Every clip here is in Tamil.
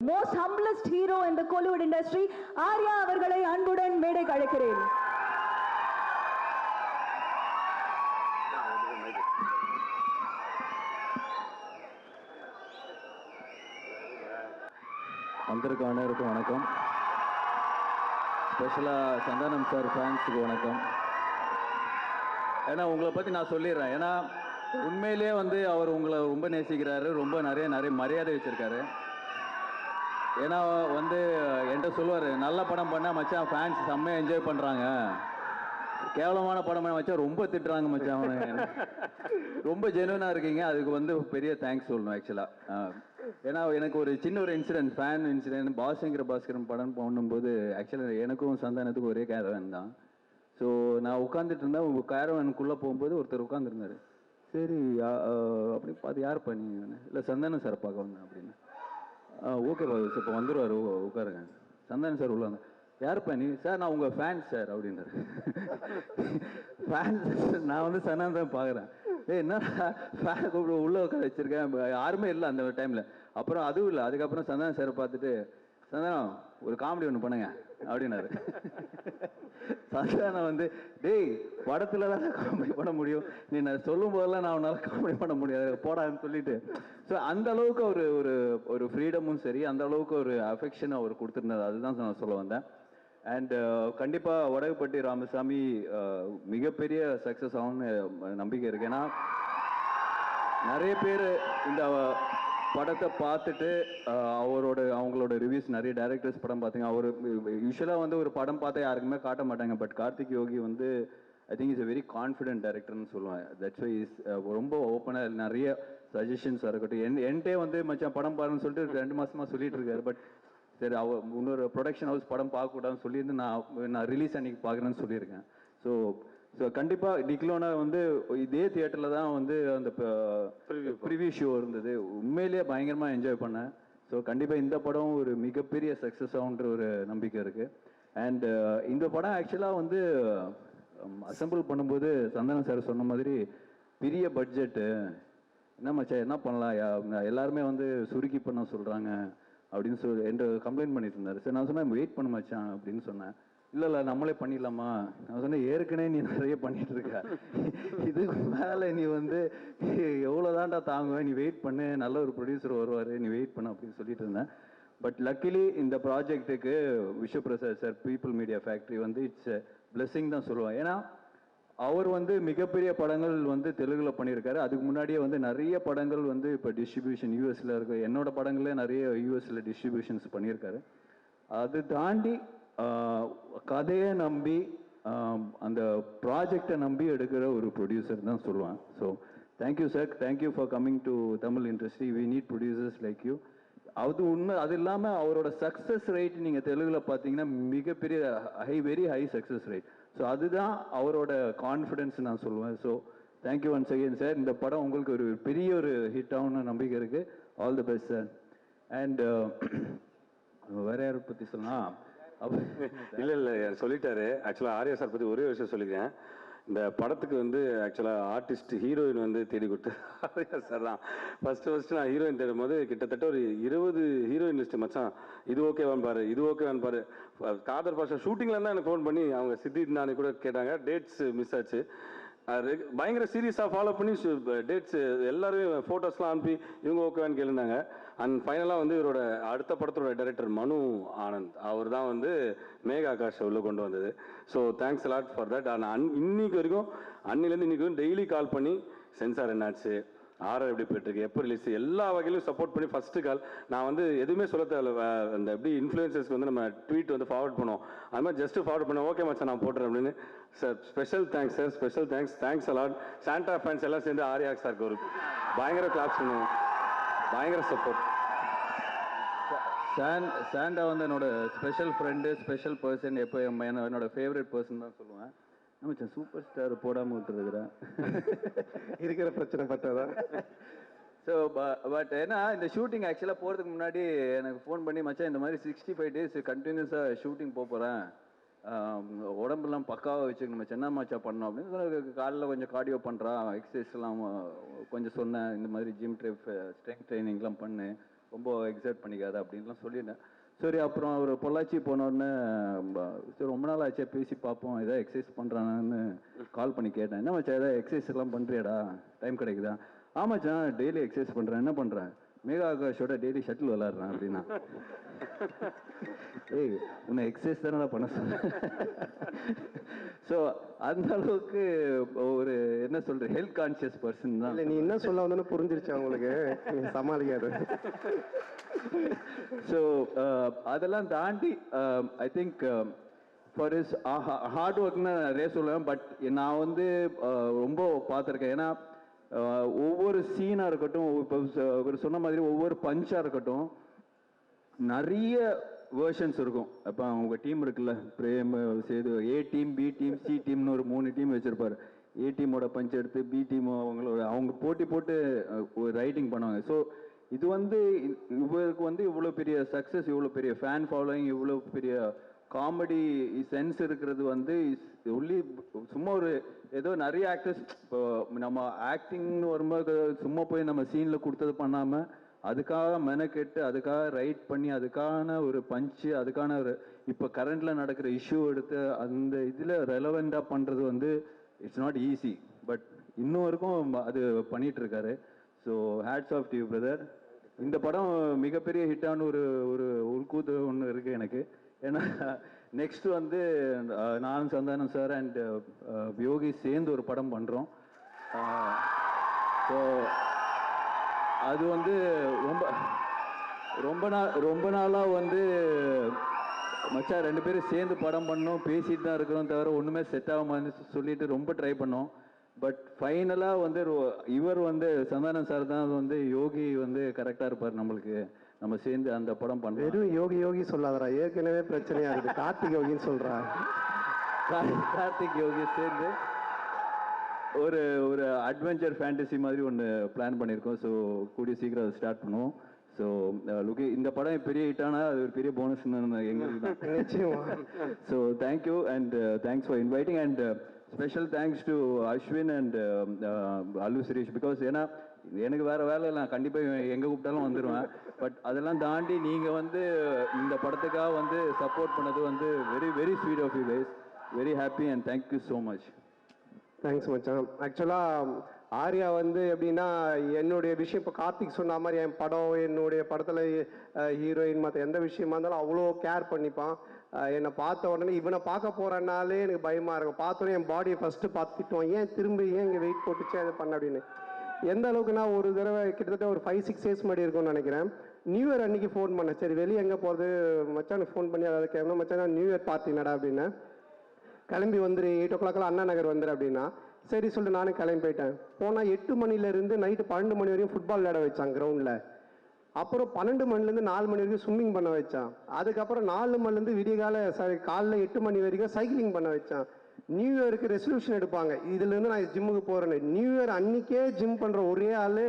Most humblest hero in the Kollywood industry, Arya அவர்களை அன்புடன் மேடைக்கு அழைக்கிறேன். வந்திருக்க அனைவருக்கும் வணக்கம். ஸ்பெஷலாக சந்தானம் சார் ஃபேன்ஸுக்கு வணக்கம். ஏன்னா உங்களை பற்றி நான் சொல்லிடுறேன். ஏன்னா உண்மையிலே வந்து அவர் உங்களை ரொம்ப நேசிக்கிறாரு, ரொம்ப நிறைய மரியாதை வச்சுருக்காரு. ஏன்னா வந்து என்கிட்ட சொல்லுவார், நல்ல படம் பண்ணால் மச்சான் ஃபேன்ஸ் செம்மையாக என்ஜாய் பண்ணுறாங்க, கேவலமான படம் பண்ண மச்சான் ரொம்ப திட்டுறாங்க மச்சான், அவனு ரொம்ப ஜெனுவனாக இருக்கீங்க. அதுக்கு வந்து பெரிய தேங்க்ஸ் சொல்லணும் ஆக்சுவலாக. ஏன்னா எனக்கு ஒரு சின்ன ஒரு இன்சிடென்ட், ஃபேன் இன்சிடென்ட், பாஸ்கரன் படம் பண்ணும்போது ஆக்சுவலாக எனக்கும் சந்தானத்துக்கும் ஒரே கேரவன் தான். ஸோ நான் உட்காந்துட்டு இருந்தேன். உங்கள் கேரவனுக்குள்ளே போகும்போது ஒருத்தர் உட்காந்துருந்தார். சரி அப்படி பார்த்து யார் பண்ணீங்க? இல்லை சந்தானம் சார் பார்க்க வந்தேன் அப்படின்னு. ஓகே பாஸ் இப்போ வந்துடுவார், உட்காருங்க. சந்தானம் சார் உள்ள வந்தேன். யார் பண்ணி? சார் நான் உங்கள் ஃபேன்ஸ் சார் அப்படின்னாரு. ஃபேன்ஸ்? நான் வந்து சந்தானம் தான் பார்க்குறேன். என்ன ஃபேன் கூப்பிட்டு உள்ளே உட்கார வச்சுருக்கேன், யாருமே இல்லை அந்த டைமில். அப்புறம் அதுவும் இல்லை. அதுக்கப்புறம் சந்தானம் சாரை பார்த்துட்டு, சந்தானம் ஒரு காமெடி ஒன்று பண்ணுங்க அப்படின்னாரு. சந்தானம் வந்து, டேய் படத்தில் தான் காமெடி பண்ண முடியும், நீ நான் சொல்லும் போதெல்லாம் நான் உன்னால் காமெடி பண்ண முடியாது போடான்னு சொல்லிட்டு. ஸோ அந்த அளவுக்கு ஒரு ஃப்ரீடமும் சரி, அந்த அளவுக்கு ஒரு அஃபெக்ஷன் அவர் கொடுத்துருந்தார். அதுதான் நான் சொல்ல வந்தேன். அண்ட் கண்டிப்பாக வடகுப்பட்டி ராமசாமி மிகப்பெரிய சக்ஸஸ் ஆகும்னு நம்பிக்கை இருக்கு. ஏன்னா நிறைய பேர் இந்த படத்தை பார்த்துட்டு அவங்களோட ரிவ்யூஸ், நிறைய டைரக்டர்ஸ் படம் பார்த்தீங்க. அவர் யூஸ்வலாக வந்து ஒரு படம் பார்த்தா யாருக்குமே காட்ட மாட்டாங்க. பட் கார்த்திக் யோகி வந்து I think is a very confident டைரக்டர்னு சொல்லுவேன். தட்ஸ் வை இஸ் ரொம்ப ஓப்பனாக நிறைய சஜஷன்ஸாக இருக்கட்டும். என்கிட்டே வந்து மச்சான் படம் பாருன்னு சொல்லிட்டு 2 மாதமாக சொல்லிட்டு இருக்காரு. பட் சரி, இன்னொரு ப்ரொடக்ஷன் ஹவுஸ் படம் பார்க்கக்கூடாதுன்னு சொல்லியிருந்து நான் ரிலீஸ் அன்னைக்கு பார்க்குறேன்னு சொல்லியிருக்கேன். ஸோ கண்டிப்பாக டிக்லோனா வந்து இதே தியேட்டரில் தான் வந்து அந்த ப்ரிவியூ ஷோ இருந்தது. உண்மையிலேயே பயங்கரமாக என்ஜாய் பண்ணேன். ஸோ கண்டிப்பாக இந்த படம் ஒரு மிகப்பெரிய சக்ஸஸ் ஆகுன்ற ஒரு நம்பிக்கை இருக்குது. அண்ட் இந்த படம் ஆக்சுவலாக வந்து அசம்பிள் பண்ணும்போது சந்தானம் சார் சொன்ன மாதிரி பெரிய பட்ஜெட்டு, என்ன மச்சா என்ன பண்ணலாம், எல்லாருமே வந்து சுருக்கி பண்ண சொல்கிறாங்க அப்படின்னு சொல்லி என்கிட்ட கம்ப்ளைண்ட் பண்ணிட்டு இருந்தார். சரி நான் சொன்னேன் வெயிட் பண்ண மச்சான் அப்படின்னு சொன்னேன். இல்லை நம்மளே பண்ணிடலாமா? நான் சொன்னேன் ஏற்கனவே நீ நிறைய பண்ணிட்டு இருக்க, இதுக்கு மேலே நீ வந்து எவ்வளோதான்டா தாங்குவேன், நீ வெயிட் பண்ணு, நல்ல ஒரு ப்ரொடியூசர் வருவார், நீ வெயிட் பண்ண அப்படின்னு சொல்லிட்டு இருந்தேன். பட் லக்கிலி இந்த ப்ராஜெக்ட்டுக்கு Vishwaprasad sir, People Media Factory வந்து இட்ஸ் பிளெஸிங் தான் சொல்லுவேன். ஏன்னா அவர் வந்து மிகப்பெரிய படங்கள் வந்து தெலுங்குல பண்ணியிருக்காரு. அதுக்கு முன்னாடியே வந்து நிறைய படங்கள் வந்து இப்போ டிஸ்ட்ரிபியூஷன் யூஎஸ்ல இருக்கு. என்னோட படங்களே நிறைய யூஎஸ்ல டிஸ்ட்ரிபியூஷன்ஸ் பண்ணியிருக்காரு. அது தாண்டி கதையை நம்பி அந்த ப்ராஜெக்டை நம்பி எடுக்கிற ஒரு ப்ரொடியூசர் தான் சொல்லுவேன். So thank you sir, thank you for coming to Tamil industry. We need producers like you. அது உண்மை. அது இல்லாமல் அவரோட சக்ஸஸ் ரேட் நீங்கள் தெலுங்குல பார்த்தீங்கன்னா மிகப்பெரிய very high success rate. So அதுதான் அவரோட கான்ஃபிடென்ஸ் நான் சொல்லுவேன். So thank you once again sir. இந்த படம் உங்களுக்கு ஒரு பெரிய ஒரு ஹிட் ஆகும்னு நம்பிக்கை இருக்குது. All the best sir. And வேற யாரை பற்றி சொல்லலாம்? இல்லை சொல்லிட்டாரு. ஆக்சுவலாக ஆர்யா சார் பற்றி ஒரே விஷயம் சொல்லிக்கிறேன். இந்த படத்துக்கு வந்து ஆக்சுவலாக ஆர்டிஸ்ட் ஹீரோயின் வந்து தேடி கொடுத்து ஆர்யா சார் தான். ஃபர்ஸ்ட் நான் ஹீரோயின் தேடும் போது கிட்டத்தட்ட ஒரு 20 ஹீரோயின் லிஸ்ட்டு மச்சான், இது ஓகேவான்னு பாரு, இது ஓகேவான்னு பாரு. காதர் பாஷா ஷூட்டிங்கில் தான் எனக்கு ஃபோன் பண்ணி அவங்க சித்தித் நானே கூட கேட்டாங்க. டேட்ஸ் மிஸ் ஆச்சு. பயங்கர சீரியஸாக ஃபாலோ பண்ணி டேட்ஸ் எல்லாருமே ஃபோட்டோஸ்லாம் அனுப்பி இவங்க ஓகேவான்னு கேளுந்தாங்க. அண்ட் ஃபைனலாக வந்து இவரோட அடுத்த படத்தோட டைரக்டர் மனு ஆனந்த், அவர் தான் வந்து மேகா ஆகாஷ் உள்ள கொண்டு வந்தது. So thanks a lot for that. ஆனால் இன்னைக்கு வரைக்கும், அன்னிலேருந்து இன்னைக்கு வரைக்கும் டெய்லி கால் பண்ணி சென்சார் என்னாச்சு, ஆர்ஆர் எப்படி போயிட்டுருக்கு, எப்போ ரிலீஸ், எல்லா வகையிலும் சப்போர்ட் பண்ணி ஃபஸ்ட்டு கால். நான் வந்து எதுவுமே சொல்ல தேவையில்ல. அந்த எப்படி இன்ஃப்ளூயன்சர்ஸ்க்கு வந்து நம்ம ட்வீட் வந்து ஃபார்வர்ட் பண்ணுவோம், அது மாதிரி ஜஸ்ட்டு ஃபார்வர்ட் பண்ணேன். ஓகே மச்சான் நான் போட்டுறேன் அப்படின்னு. Sir special thanks sir, special thanks a lot. Santa fans எல்லாம் சேர்ந்து ஆர்யா சாருக்கு ஒரு பயங்கர கிளாப்ஸ் பண்ணுவோம். பயங்கர சப்போர்ட். சாண்டா வந்து என்னோட ஸ்பெஷல் ஃப்ரெண்டு, ஸ்பெஷல் பர்சன், எப்போ என்னோட ஃபேவரட் பர்சன் தான் சொல்லுவேன். நம்ம சூப்பர் ஸ்டார் போடாமல் விட்டுருக்குறேன், இருக்கிற பிரச்சனை பட்டாதான். ஸோ பட் ஏன்னா இந்த ஷூட்டிங் ஆக்சுவலாக போகிறதுக்கு முன்னாடி எனக்கு ஃபோன் பண்ணி மச்சான் இந்த மாதிரி 65 days கண்டினியூஸாக ஷூட்டிங் போகிறேன், உடம்புலாம் பக்காவாக வச்சுக்கணும் மச்சான், என்ன மச்சா பண்ணோம் அப்படின்னு. காலையில் கொஞ்சம் கார்டியோ பண்ணுறான், எக்ஸசைஸ்லாம் கொஞ்சம் சொன்னேன், இந்த மாதிரி ஜிம் ஸ்ட்ரென்த் ட்ரைனிங்லாம் பண்ணு, ரொம்ப எக்ஸைட் பண்ணிக்காத அப்படின்லாம் சொல்லியிருந்தேன். சரி அப்புறம் அவர் பொள்ளாச்சி போனோடனே சரி ரொம்ப நாள் ஆச்சே பேசி பார்ப்போம், ஏதாவது எக்ஸசைஸ் பண்ணுறானான்னு கால் பண்ணி கேட்டேன். என்ன மச்சான் ஏதாவது எக்ஸசைஸ் எல்லாம் பண்ணுறியாடா, டைம் கிடைக்குதா? ஆமாச்சான் டெய்லி எக்ஸசைஸ் பண்ணுறேன். என்ன பண்ணுறேன்? மேகா ஆகாஷோட டெய்லி ஷட்டில் விளாட்றேன் அப்படின்னா. ஏய் உன்னை எக்ஸசைஸ் தானே பண்ண சொன்னேன். ஸோ அந்த அளவுக்கு ஒரு என்ன சொல்ற ஹெல்த் கான்சியஸ் பர்சன் தான். இல்லை நீ என்ன சொல்ல வந்தோன்னு புரிஞ்சிருச்சு அவங்களுக்கு, சமாளிக்காது. ஸோ அதெல்லாம் தாண்டி I think for is hard ஒர்க்னு நிறைய சொல்லுவேன். பட் நான் வந்து ரொம்ப பார்த்துருக்கேன். ஏன்னா ஒவ்வொரு சீனாக இருக்கட்டும், இப்போ இவர் சொன்ன மாதிரி ஒவ்வொரு பஞ்சாக இருக்கட்டும், நிறைய வேர்ஷன்ஸ் இருக்கும். இப்போ அவங்க டீம் இருக்குல்ல, Prem Sethu, A team, B team, C டீம்னு ஒரு 3 டீம் வச்சுருப்பார். ஏ டீமோட பஞ்ச் எடுத்து பி டீம் அவங்க போட்டி போட்டு ரைட்டிங் பண்ணுவாங்க. ஸோ இது வந்து இவருக்கு வந்து இவ்வளோ பெரிய சக்ஸஸ், இவ்வளோ பெரிய ஃபேன் ஃபாலோயிங், இவ்வளோ பெரிய காமெடி சென்ஸ் இருக்கிறது வந்து ஒன்லி சும்மா ஒரு ஏதோ நிறைய ஆக்டர்ஸ் இப்போ நம்ம ஆக்டிங்னு வரும்போது சும்மா போய் நம்ம சீனில் கொடுத்தது பண்ணாமல் அதுக்காக மெனக்கெட்டு அதுக்காக ரைட் பண்ணி அதுக்கான ஒரு பஞ்சு அதுக்கான ஒரு இப்போ கரண்டில் நடக்கிற இஷ்யூ எடுத்து அந்த இதில் ரெலவெண்ட்டாக பண்ணுறது வந்து இட்ஸ் நாட் ஈஸி. பட் இன்னும் வரைக்கும் அது பண்ணிட்டு இருக்காரு. So hats off to you brother. இந்த படம் மிகப்பெரிய ஹிட்டான ஒரு ஒரு உள்கூத்து ஒன்று இருக்குது எனக்கு. ஏன்னா நெக்ஸ்ட் வந்து நான் சந்தானம் சார் அண்ட் யோகி சேர்ந்து ஒரு படம் பண்ணுறோம். ஸோ அது வந்து ரொம்ப நாளாக வந்து மச்சான் 2 பேரும் சேர்ந்து படம் பண்ணோம், பேசிட்டு தான் இருக்கிறோம், தவிர ஒன்றுமே செட் ஆகாம சொல்லிட்டு ரொம்ப ட்ரை பண்ணோம். பட் ஃபைனலாக வந்து இவர் வந்து சந்தானம் சார் தான் வந்து யோகி வந்து கரெக்டாக இருப்பார் நம்மளுக்கு, நம்ம சேர்ந்து அந்த படம் பண்ணோம். வெறும் யோகி யோகி சொல்லாதரா, ஏற்கனவே பிரச்சனையா இருக்குது. கார்த்திக் யோகின்னு சொல்றா. கார்த்திக் யோகி சேர்ந்து ஒரு ஒரு அட்வென்ச்சர் ஃபேண்டசி மாதிரி ஒன்று பிளான் பண்ணியிருக்கோம். ஸோ கூடிய சீக்கிரம் அதை ஸ்டார்ட் பண்ணுவோம். ஸோ லுக்கி இந்த படம் பெரிய ஹிட்டானா அது ஒரு பெரிய போனஸ்ன்னு எங்களுக்கு தான். நிச்சயமா. So thank you and thanks for inviting and special thanks to Ashwin and Allu Shirish. Because ஏன்னா எனக்கு வேறு வேலை இல்லை, நான் கண்டிப்பாக எங்கே கூப்பிட்டாலும் வந்துடுவேன். பட் அதெல்லாம் தாண்டி நீங்கள் வந்து இந்த படத்துக்காக வந்து சப்போர்ட் பண்ணது வந்து very very sweet of you guys. Very happy and thank you so much. Thanks மச்சான். ஆக்சுவலாக ஆர்யா வந்து எப்படின்னா என்னுடைய விஷயம் இப்போ கார்த்திக் சொன்ன மாதிரி என் படம் என்னுடைய படத்தில் ஹீரோயின் மற்ற எந்த விஷயமா இருந்தாலும் அவ்வளோ கேர் பண்ணிப்பான். என்னை பார்த்த உடனே இவனை பார்க்க போகிறனாலே எனக்கு பயமாக இருக்கும். பார்த்தோன்னே என் பாடியை ஃபஸ்ட்டு பார்த்துட்டோம், ஏன் திரும்ப ஏன் இங்கே வெயிட் போட்டுச்சு அதை பண்ண அப்படின்னு. எந்த அளவுக்கு நான் ஒரு தடவை கிட்டத்தட்ட ஒரு 5-6 days முன்னாடி இருக்கும்னு நினைக்கிறேன், நியூ இயர் அன்றைக்கி ஃபோன் பண்ணேன். சரி வெளியே எங்கே போகிறது மச்சான் ஃபோன் பண்ணி அதாவது கேட்கணும், மச்சான் நியூ இயர் பார்ட்டி நடா அப்படின்னு. கிளம்பி வந்துரு 8 o'clock அண்ணா நகர் வந்துரு அப்படின்னா சரி சொல்லிட்டு நானும் கிளம்பி போயிட்டேன். போனால் 8 மணிலேருந்து நைட்டு 12 மணி வரையும் ஃபுட்பால் விளையாட வச்சான் கிரவுண்டில். அப்புறம் 12 மணிலேருந்து 4 மணி வரைக்கும் ஸ்விம்மிங் பண்ண வச்சான். அதுக்கப்புறம் 4 மணிலேருந்து விடியகால காலைல 8 மணி வரைக்கும் சைக்கிளிங் பண்ண வச்சான். நியூ இயருக்கு ரெசல்யூஷன் எடுப்பாங்க, இதுலேருந்து நான் ஜிம்முக்கு போகிறேன்னு. நியூ இயர் அன்றைக்கே ஜிம் பண்ணுற ஒரே ஆள்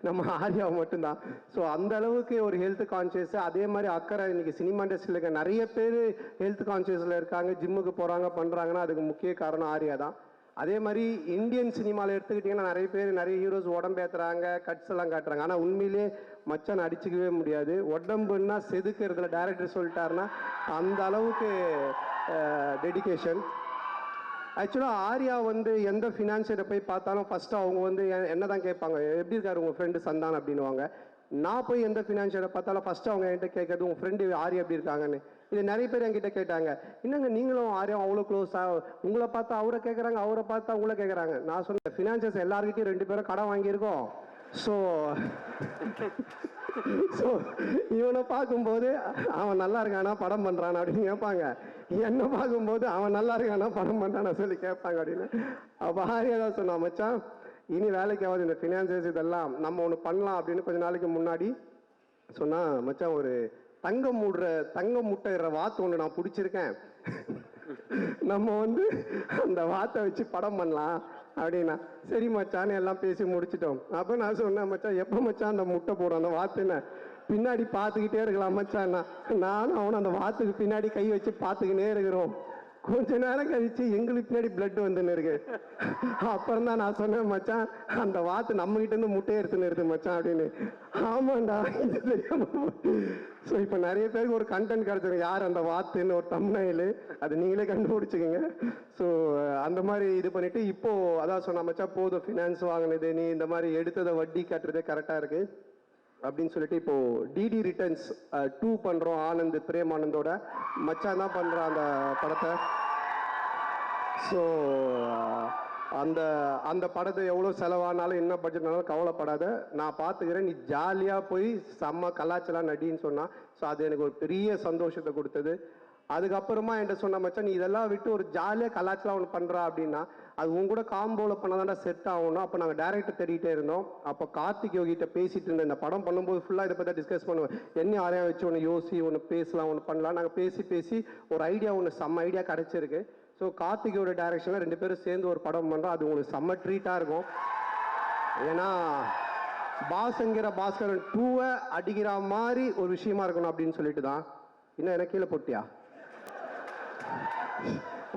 நம்ம ஆர்யா மட்டும்தான். ஸோ அந்த அளவுக்கு ஒரு ஹெல்த் கான்சியஸ், அதே மாதிரி அக்கறை. இன்னைக்கு சினிமா இண்டஸ்ட்ரியில் இருக்க நிறைய பேர் ஹெல்த் கான்சியஸில் இருக்காங்க, ஜிம்முக்கு போகிறாங்க பண்ணுறாங்கன்னா அதுக்கு முக்கிய காரணம் ஆர்யா தான். அதே மாதிரி இந்தியன் சினிமாவில் எடுத்துக்கிட்டிங்கன்னா நிறைய பேர் நிறைய ஹீரோஸ் உடம்பேற்றுறாங்க, கட்ஸ் எல்லாம் காட்டுறாங்க. ஆனால் உண்மையிலே மச்சான் அடிச்சுக்கவே முடியாது. உடம்புன்னா செதுக்கிறதுல டேரக்டர் சொல்லிட்டாருன்னா அந்த அளவுக்கு டெடிகேஷன். ஆக்சுவலாக ஆர்யா வந்து எந்த ஃபினான்ஷியரை போய் பார்த்தாலும் ஃபஸ்ட்டு அவங்க வந்து என்ன தான் கேட்பாங்க, எப்படி இருக்காரு உங்கள் ஃப்ரெண்டு சந்தான் அப்படின்னுவாங்க. நான் போய் எந்த ஃபினான்ஷியரை பார்த்தாலும் ஃபஸ்ட்டு அவங்க என்கிட்ட கேட்கறது உங்கள் ஃப்ரெண்டு ஆர்யா எப்படி இருக்காங்கன்னு. இது நிறைய பேர் என்கிட்ட கேட்டாங்க, என்னங்க நீங்களும் ஆர்யா அவ்வளோ க்ளோஸாக, உங்களை பார்த்தா அவரை கேட்குறாங்க, அவரை பார்த்தா உங்களை கேட்குறாங்க. நான் சொன்னேன் ஃபினான்ஷியர்ஸ் எல்லாருக்கிட்டையும் 2 பேரும் கடன் வாங்கியிருக்கோம். ஸோ இவனை பார்க்கும்போது அவன் நல்லா இருக்கானா படம் பண்ணுறான் அப்படின்னு கேட்பாங்க, என்னை பார்க்கும்போது அவன் நல்லா இருக்கானா படம் பண்ணுறான்னு சொல்லி கேட்பாங்க அப்படின்னு. அப்போ ஆர்யா தான் சொன்னான், மச்சான் இனி வேலைக்கு ஆகாது இந்த ஃபினான்சியர்ஸ் இதெல்லாம் நம்ம ஒன்று பண்ணலாம் அப்படின்னு கொஞ்சம் நாளைக்கு முன்னாடி சொன்னால், மச்சான் ஒரு தங்கம் முட்டைற வாத்து ஒன்று நான் பிடிச்சிருக்கேன், நம்ம வந்து அந்த வாத்தை வச்சு படம் பண்ணலாம் அப்படின்னா. சரி மச்சான்னு எல்லாம் பேசி முடிச்சிட்டோம். அப்போ நான் சொன்னேன், மச்சான் எப்போ மச்சான் அந்த முட்டை போடும் அந்த வாத்துன்னு பின்னாடி பார்த்துக்கிட்டே இருக்கலாம் மச்சான். நானும் அவனும் அந்த வாத்துக்கு பின்னாடி கை வச்சு பார்த்துக்கினே இருக்கிறோம். கொஞ்ச நேரம் கழிச்சு எங்களுக்கு பின்னாடி பிளட் வந்துன்னு இருக்கு. அப்புறம் தான் நான் சொன்னேன், மச்சான் அந்த வாத்து நம்ம கிட்ட இருந்து முட்டையை எடுத்துன்னு இருக்கு மச்சான் அப்படின்னு. ஆமாண்டா, இது தெரியாம. ஸோ இப்போ நிறைய பேருக்கு ஒரு கண்டென்ட் கிடைச்சிருக்கு, யார் அந்த வாத்துன்னு ஒரு தம்ப்நெயில், அது நீங்களே கண்டுபிடிச்சிக்கோங்க. ஸோ அந்த மாதிரி இது பண்ணிட்டு இப்போ அதான் சொன்ன மச்சான், போதும் ஃபினான்ஸ் வாங்கினது, நீ இந்த மாதிரி எடுத்ததை வட்டி கட்டுறதே கரெக்டாக இருக்கு அப்படின்னு சொல்லிட்டு இப்போ டிடி ரிட்டர்ன்ஸ் 2 பண்றோம். ஆனந்த் பிரேம் ஆனந்தோட மச்சான் தான் பண்றான் அந்த படத்தை. ஸோ அந்த அந்த படத்தை எவ்வளோ செலவானாலும் என்ன பட்ஜெட்னாலும் கவலைப்படாத, நான் பார்த்துக்கிறேன், நீ ஜாலியாக போய் செம்ம கலாச்சலாம் நடின்னு சொன்னா. ஸோ அது எனக்கு ஒரு பெரிய சந்தோஷத்தை கொடுத்தது. அதுக்கப்புறமா என்கிட்ட சொன்ன மச்சான், நீ இதெல்லாம் விட்டு ஒரு ஜாலியாக கலாச்சலாம் ஒன்று பண்ணுறா அப்படின்னா அது உங்க கூட காம்போவில் பண்ணாதான்டா செட் ஆகணும். அப்போ நாங்கள் டேரக்டர் தேடிட்டே இருந்தோம். அப்போ கார்த்திக் யோகிட்ட பேசிட்டு இருந்தேன், இந்த படம் பண்ணும்போது ஃபுல்லாக இதை பற்றி டிஸ்கஸ் பண்ணுவேன், என்ன யாரையா வச்சு ஒன்று யோசி, ஒன்று பேசலாம், ஒன்று பண்ணலாம். நாங்கள் பேசி ஒரு ஐடியா, ஒன்று செம்ம ஐடியா கிடச்சிருக்கு. ஸோ கார்த்திகோட டைரக்ஷனில் 2 பேரும் சேர்ந்து ஒரு படம் பண்ணுறோம். அது உங்களுக்கு செம்ம ட்ரீட்டாக இருக்கும். ஏன்னா பாஸ்ங்கிற பாஸ்கரன் 2 அடிக்கிற மாதிரி ஒரு விஷயமா இருக்கணும் அப்படின்னு சொல்லிட்டு தான். இன்னும் எனக்கு கீழே போட்டியா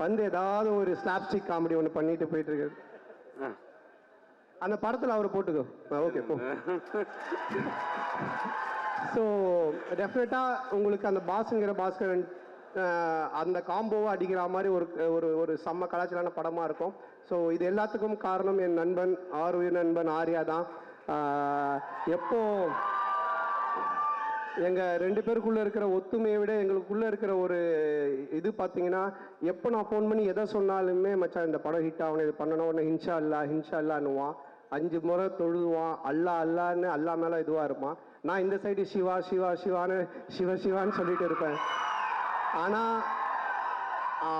வந்து ஏதாவது ஒரு ஸ்லாப்ஸ்டிக் காமெடி ஒன்று பண்ணிட்டு போயிட்டு இருக்கு. அந்த படத்தில் அவரை போட்டுக்கோ. ஓகே போ. ஸோ டெஃபினட்டாக உங்களுக்கு அந்த பாஸ்ங்கிற பாஸ்கரன் அந்த காம்போவை அடிக்கிற மாதிரி ஒரு ஒரு செம்ம கலாச்சாரான படமாக இருக்கும். ஸோ இது எல்லாத்துக்கும் காரணம் என் நண்பன் உயிர் நண்பன் ஆர்யா தான். எப்போ எங்கள் 2 பேருக்குள்ளே இருக்கிற ஒத்துமையை விட எங்களுக்குள்ளே இருக்கிற ஒரு இது பார்த்தீங்கன்னா, எப்போ நான் ஃபோன் பண்ணி எதை சொன்னாலுமே மச்சான் இந்த படம் ஹிட் ஆகணும், இது பண்ணணும், உடனே ஹின்ஷா அல்லான்னுவான். 5 முறை தொழுவான், அல்லான்னு அல்லா மேலே இதுவாக இருப்பான். நான் இந்த சைடு சிவான்னு சிவான்னு சொல்லிட்டு இருப்பேன். ஆனால்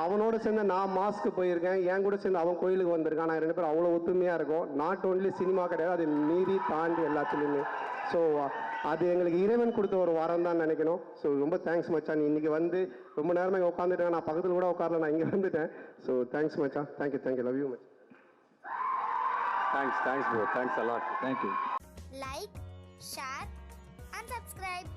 அவனோட சேர்ந்து நான் மாஸ்க்கு போயிருக்கேன், என் கூட சேர்ந்து அவன் கோயிலுக்கு வந்திருக்கான். நான் 2 பேரும் அவ்வளோ ஒத்துமையாக இருக்கும். நாட் ஓன்லி சினிமா கிடையாது, அது மீறி தாண்டி எல்லாத்துலேயுமே. ஸோ அது எங்களுக்கு இறைவன் கொடுத்த ஒரு வாரம் தான் நினைக்கணும். ஸோ ரொம்ப தேங்க்ஸ் மச்சான், நீ இன்னைக்கு வந்து ரொம்ப நேரமாக இங்கே உட்காந்துட்டேன், நான் பக்கத்தில் கூட உட்காரல, நான் இங்கே வந்துட்டேன். ஸோ தேங்க்ஸ் மச்சான், thank you, love you much. Thanks bro, thanks a lot. Thank you. Like, share and subscribe.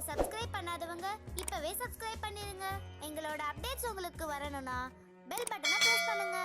Subscribe பண்ணாதவங்க இப்பவே சப்ஸ்கிரைப் பண்ணிருங்க. எங்களோட அப்டேட்ஸ் உங்களுக்கு வரணும்னா பெல் பட்டனை பிரஸ் பண்ணுங்க.